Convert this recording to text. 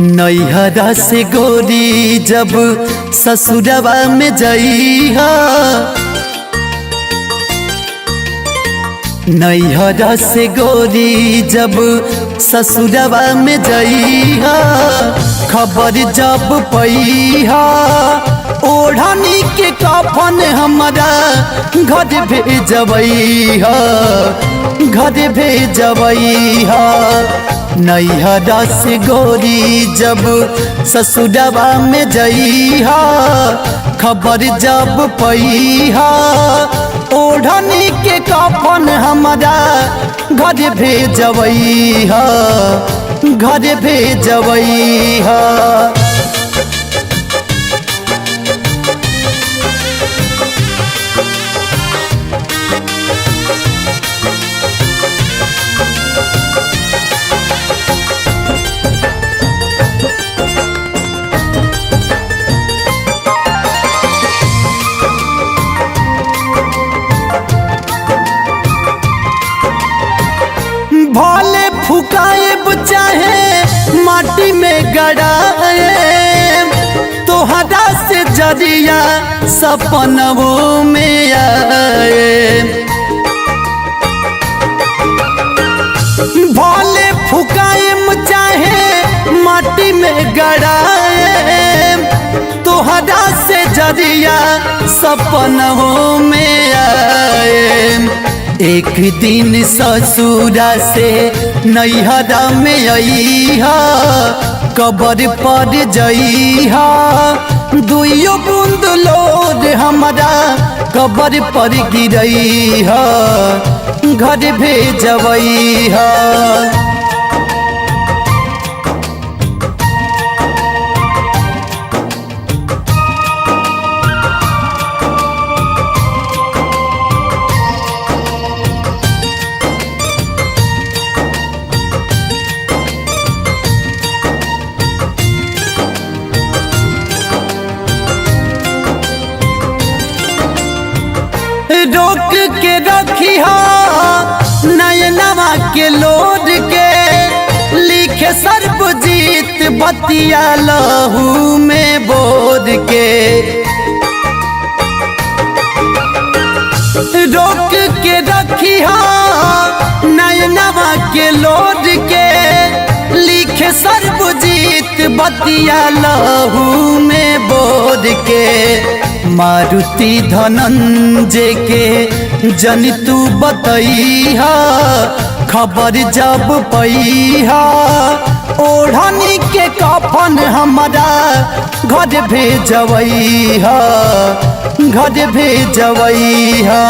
नैहरा से गोरी जब ससुरवा में जइहा, नैहरा से गोरी जब ससुरवा में जइहा, खबर जब पइहा ओढ़नी के कफन हमरा घर भेजबइहा, घर भेजबइहा। नैहरा से गोरी जब ससुरवा में जइहा, खबर जब पइहा ओढ़नी के कफन हमरा घर भेजबइहा, घर भेजबइहा। भले फुकाएब चाहे माटी में गड़ाए, तोहरा से जरिया सपनों में आए। भले फुकाएब चाहे माटी में गड़ाए, तोहरा से जरिया सपनों में आए। एक दिन ससुरा से नैहरा में अइहा, कबर पर जइहा, दुइयो बूंद लोर हमरा कबर पर गिरइहा, घर भेजबइहा। रोक के रखिहा नयनवा के लोड के, लिखे सर्वजीत बतिया लहू में बोर के। रोक के रखिहा नयनवा के लोड के, लिखे सर्वजीत बतिया लहू में बोर के। मारुति धनंजय के जनि तू बतइहा, खबर जब पइहा ओढ़नी के कफन हमरा घर भेजबइहा, घर भेजबइहा।